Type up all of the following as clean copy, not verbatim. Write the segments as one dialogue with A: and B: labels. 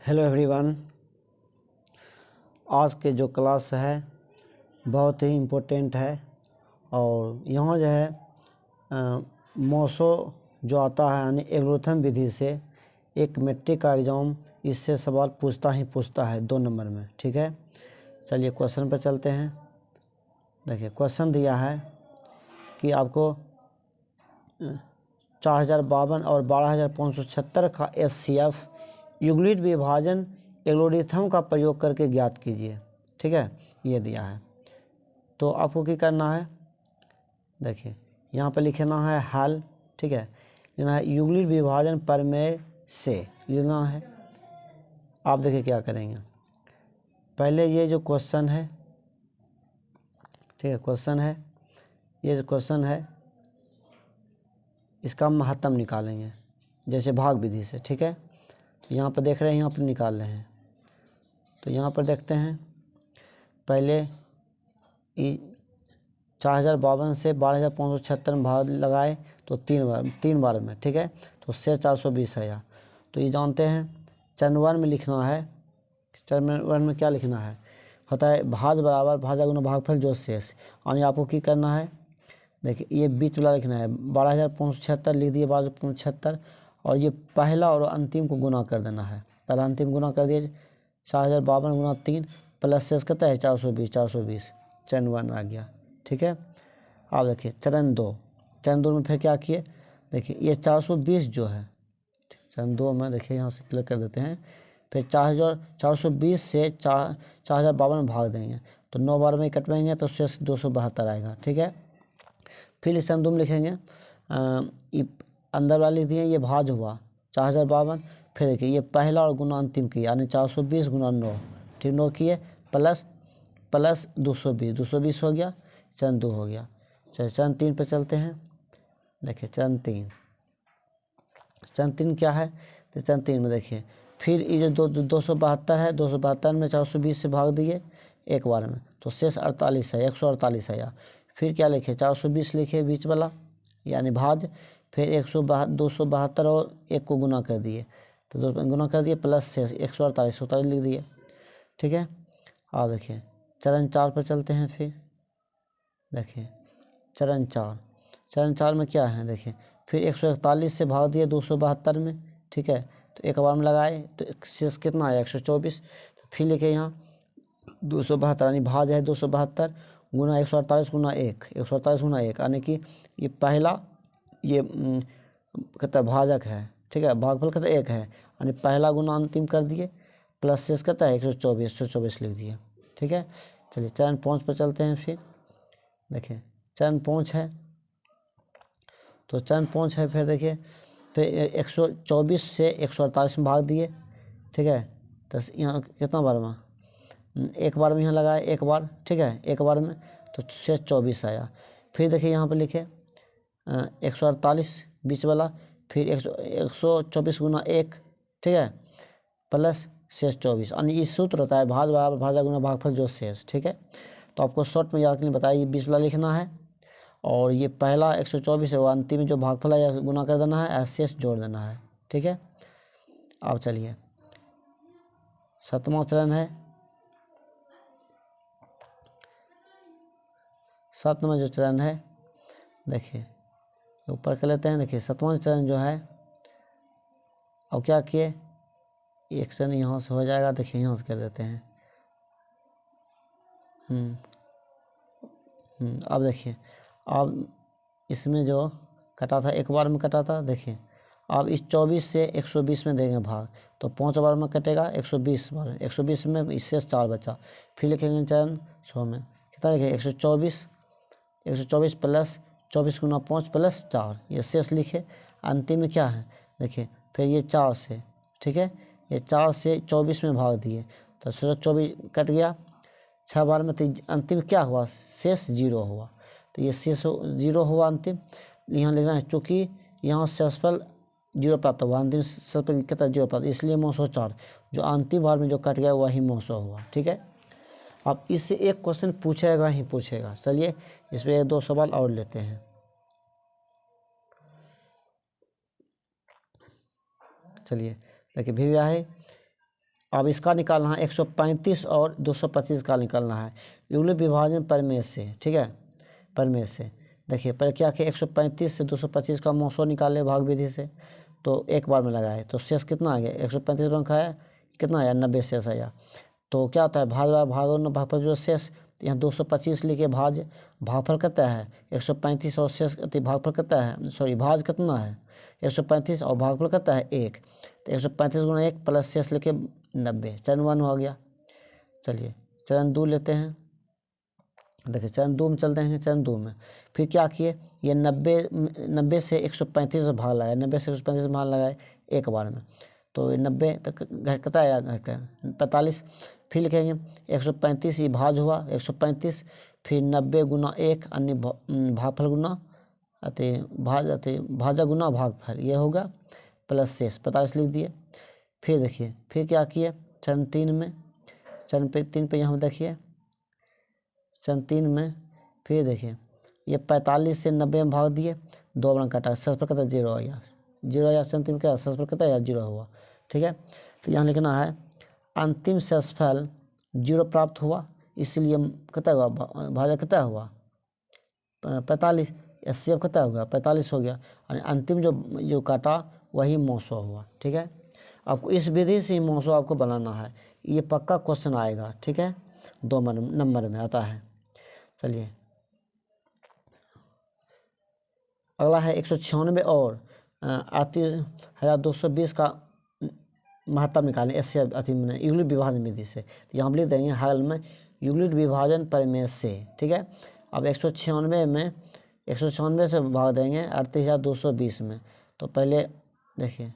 A: Hello everyone. आज के जो क्लास है बहुत ही इम्पोर्टेंट है और यहाँ जो है मौसो जो आता है यानी एल्गोरिथम विधि से एक मैट्रिक का एग्ज़ाम इससे सवाल पूछता है 2 नंबर में। ठीक है, चलिए क्वेश्चन पर चलते हैं। देखिए क्वेश्चन दिया है कि आपको 4052 और 12576 का HCF यूक्लिड विभाजन एल्गोरिथम का प्रयोग करके ज्ञात कीजिए। ठीक है, ये दिया है तो आपको क्या करना है। देखिए यहाँ पर लिखना है हल। ठीक है, लिखना है यूक्लिड विभाजन प्रमेय से लिखना है। आप देखिए क्या करेंगे। पहले ये जो क्वेश्चन है, ठीक है, क्वेश्चन है, ये जो क्वेश्चन है इसका महत्तम निकालेंगे जैसे भाग विधि से। ठीक है, तो यहाँ पर देख रहे हैं, यहाँ पर निकाल रहे हैं। तो यहाँ पर देखते हैं पहले 4052 से 12576 में भाग लगाए तो 3 बार में। ठीक है, तो शेष 420 है। तो ये जानते हैं चरण 1 में लिखना है। चरण 1 में क्या लिखना है, होता है भाज बराबर भाजा गुना भागफल जो शेष। यानी आपको क्या करना है, देखिए ये बीच वाला लिखना है 12576 लिख दिए 12576 और ये पहला और अंतिम को गुना कर देना है। पहला अंतिम गुना कर दिए 4052 गुना 3 प्लस शेष कितना है 420 चरण 1 आ गया। ठीक है, अब देखिए चरण 2 में फिर क्या किए, देखिए ये 420 जो है चरण 2 में, देखिए यहाँ से क्लियर कर देते हैं। फिर 420 से 4052 में भाग देंगे तो 9 बार में कटवाएंगे तो शेष 272 आएगा। ठीक है, फिर इस चरण 2 में लिखेंगे अंदर वाला लिख दिए ये भाज हुआ 4052। फिर देखिए ये पहला और गुना अंतिम किया यानी 420 गुना 9। ठीक, 9 किए प्लस 220 हो गया, चरण 2 हो गया। चलिए चरण 3 पे चलते हैं। देखिए चरण 3 क्या है, तो चरण 3 में देखिए फिर ये जो 272 है, 272 में 420 से भाग दिए एक बार में तो शेष 48 है, 148 है। फिर क्या लिखे 420 लिखे बीच वाला यानी भाज, फिर 272 और 1 को गुना कर दिए तो 2 गुना कर दिए प्लस शेष 148 लिख दिए। ठीक है, और देखिए चरण 4 पर चलते हैं। फिर देखिए चरण 4 में क्या है, देखिए फिर 141 से भाग दिए 272 में। ठीक है, तो एक बार में लगाए तो शेष कितना आया 124। तो फिर लिखे यहाँ 272 यानी भाज है 272 गुना 148 गुना 1 यानी कि ये पहला ये कहता है भाजक है। ठीक है, भागफल कहता है 1 है यानी पहला गुना अंतिम कर दिए प्लस शेष कहता है 124 लिख दिए। ठीक है, चलिए चरण 5 पर चलते हैं। फिर देखिए चरण 5 है, तो चरण 5 है। फिर देखिए फिर 124 से 148 में भाग दिए। ठीक है, तो यहाँ कितना बार में, एक बार में यहाँ लगाए एक बार। ठीक है, एक बार में तो शेष 24 आया। फिर देखिए यहाँ पर लिखे 148 बीच वाला, फिर 124 गुना 1। ठीक है, प्लस शेष 24 यानी इस सूत्र होता है भाज बराबर भाजा गुना भागफल जो शेष। ठीक है, तो आपको शॉर्ट में याद के लिए बताया ये 20 वाला लिखना है और ये पहला 124 है वो अंतिम में जो भागफल है गुना कर देना है, शेष जोड़ देना है। ठीक है, अब चलिए 7वां चरण है। 7वां जो चरण है देखिए ऊपर कर लेते हैं। देखिए 7वां चरण जो है, अब क्या किए एक चरण यहाँ से हो जाएगा। देखिए यहाँ से कर देते हैं। अब देखिए अब इसमें जो कटा था एक बार में कटा था, देखिए अब इस 24 से 120 में देंगे भाग तो 5 बार में कटेगा 120 बार, 120 में इससे 4 बचा। फिर लिखेंगे चरण 6 में कितना लिखे 124 प्लस 24 गुना 5 प्लस 4 ये शेष लिखे। अंतिम में क्या है देखिए फिर ये 4 से, ठीक है, ये 4 से 24 में भाग दिए तो 24 कट गया 6 बार में। तो अंतिम क्या हुआ शेष 0 हुआ, तो ये शेष 0 हुआ अंतिम। यहाँ लिखना है चूँकि यहाँ शेषफल 0 प्राप्त हुआ, अंतिम शेषफल कितना 0 प्राप्त, इसलिए 904 जो अंतिम बार में जो कट गया वही 900 हुआ। ठीक है, अब इससे एक क्वेश्चन पूछेगा ही पूछेगा। चलिए इस पर 1-2 सवाल और लेते हैं। चलिए देखिए भी है अब इसका निकालना है 135 और 225 का निकालना है युगल विभाजन प्रमेय से, ठीक है, प्रमेय से। देखिए पहले क्या किया, 135 से 225 का मौसो निकाले भाग विधि से, तो एक बार में लगाए तो शेष कितना आ गया, 135 रंग आया, कितना आया 90 शेष आया। तो क्या होता है भागफल जो शेष, यहाँ 225 लिखे भागफल कितना है 135 और शेष भागफल कितना है, सॉरी भाज कितना है 135 और भागफल कितना है 1, तो 135 गुना 1 प्लस शेष लिखे 90, चरण 1 हो गया। चलिए चरण 2 लेते हैं। देखिए चरण 2 में चलते हैं, चरण 2 में फिर क्या किए, ये 90 से 135 भाग लगाए, 90 से 135 भाग लगाए एक बार में, तो 90 तक घट कितना आया, घट 45। फिर लिखेंगे 135 ये भाज हुआ 135, फिर 90 गुना 1 अन्य भागफल गुना भाजा गुना भागफल, ये होगा प्लस शेष 45 लिख दिए। फिर देखिए फिर क्या किए चरण 3 में, चरण 3 पे यहाँ देखिए चरण 3 में फिर देखिए ये 45 से 90 में भाग दिए, 2 बार काटा, शेष पर कितना 0 आया, 0 आया। चरण 3 क्या शेष पर कितना आया 0 हुआ, ठीक है। तो यहाँ लिखना है अंतिम शेषफल 0 प्राप्त हुआ, इसलिए कितना हुआ भाजा कितना हुआ 45, एचसीएफ कितना हुआ 45 हो गया, और अंतिम जो काटा वही मौसो हुआ, ठीक है। आपको इस विधि से मौसो आपको बनाना है, ये पक्का क्वेश्चन आएगा, ठीक है, 2 नंबर में आता है। चलिए अगला है 196 और 38,220 का महत्तम निकालें ऐसे यूक्लिड विभाजन विधि से। तो यहाँ लिख देंगे हाल में यूक्लिड विभाजन प्रमेय से, ठीक है। अब 196 से भाग देंगे 38,220 में, तो पहले देखिए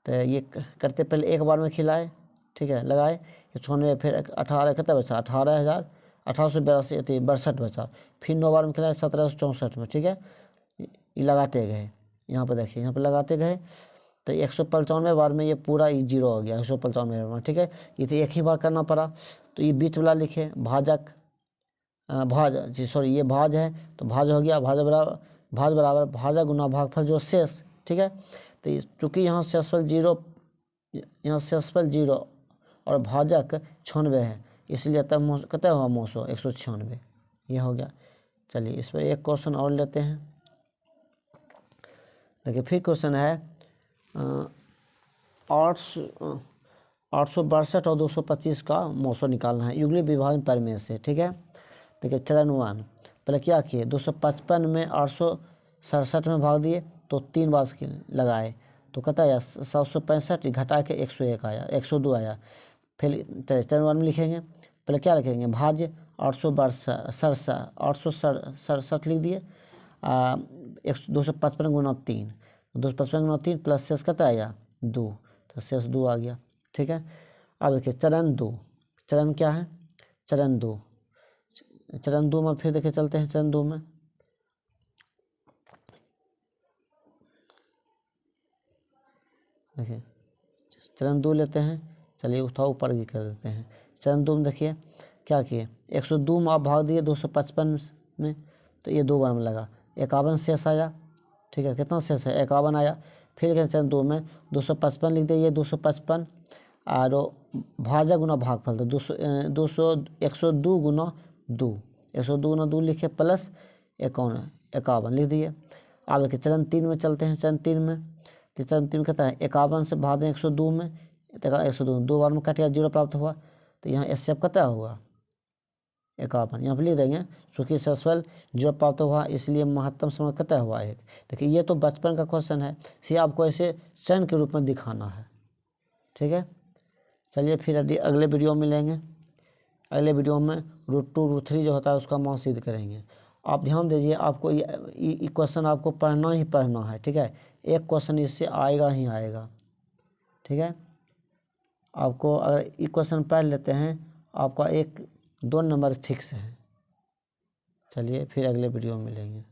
A: तो ये करते पहले एक बार में खिलाए, ठीक है, लगाए 196, फिर 18 कितना बचा 18,882 62 बचा, फिर 9 बार में खिलाए 1764 में, ठीक है। ये लगाते गए, यहाँ पर देखिए यहाँ पर लगाते गए तो 195 बार में ये पूरा 0 हो गया 195 बार, ठीक है। ये तो एक ही बार करना पड़ा, तो ये बीच वाला लिखे भाजक ये भाज है तो भाज हो गया, भाज बराबर भाजा गुना भागफल जो शेष, ठीक है। तो चूँकि यहाँ शेषफल 0 और भाजक 96 है, इसलिए तब कितना हुआ मौसो 196, ये हो गया। चलिए इस पर एक क्वेश्चन और लेते हैं। देखिए फिर क्वेश्चन है 862 और 225 का मौसो निकालना है युगली विभाजन प्रमेय से, ठीक है। देखिए चरण 1 पहले क्या किए 255 में 867 में भाग दिए, तो 3 बार लगाए, तो कहता है 765 घटा के 101 आया 102 आया। फिर चरण 1 में लिखेंगे, पहले क्या लिखेंगे भाज्य 867 लिख दिए, 255 गुना 3, 255 गुना 3 प्लस शेष कितना आया 2, तो शेष 2 आ गया, ठीक है। अब देखिए चरण 2, चरण क्या है चरण 2 में फिर देखिए चलते हैं चरण 2 में। देखिए चरण 2 लेते हैं, चलिए उठाओ ऊपर भी कर देते हैं। चरण 2 में देखिए क्या किए 102 में आप भाग दिए 255 में, तो ये 2 बार में लगा 51 शेष आया, ठीक है, कितना शेष है 51 आया। फिर लिखे चरण 2 में 255 लिख दिए, ये 255 और भाजा गुना भागफल, तो 102 गुना 2 लिखे प्लस 51 लिख दिए। अब देखिए चरण 3 में चलते हैं, चरण 3 में तो चरण 3 कहता है 51 से भाग दें 102 में, तो 102 2 बार में कट गया 0 प्राप्त हुआ, तो यहाँ एचसीएफ कितना होगा 51, यहाँ पर लिख देंगे चूँकि शेषफल 0 प्राप्त हुआ इसलिए महत्तम समय कितना हुआ 1। देखिए ये तो बचपन का क्वेश्चन है, इसे आपको ऐसे चरण के रूप में दिखाना है, ठीक है। चलिए फिर अगले वीडियो में मिलेंगे, अगले वीडियो में √2 √3 जो होता है उसका मान सिद्ध करेंगे। आप ध्यान दीजिए, आपको ये क्वेश्चन आपको पढ़ना ही पढ़ना है, ठीक है, एक क्वेश्चन इससे आएगा ही आएगा, ठीक है। आपको अगर ये क्वेश्चन पढ़ लेते हैं आपका 1-2 नंबर फिक्स है। चलिए फिर अगले वीडियो में मिलेंगे।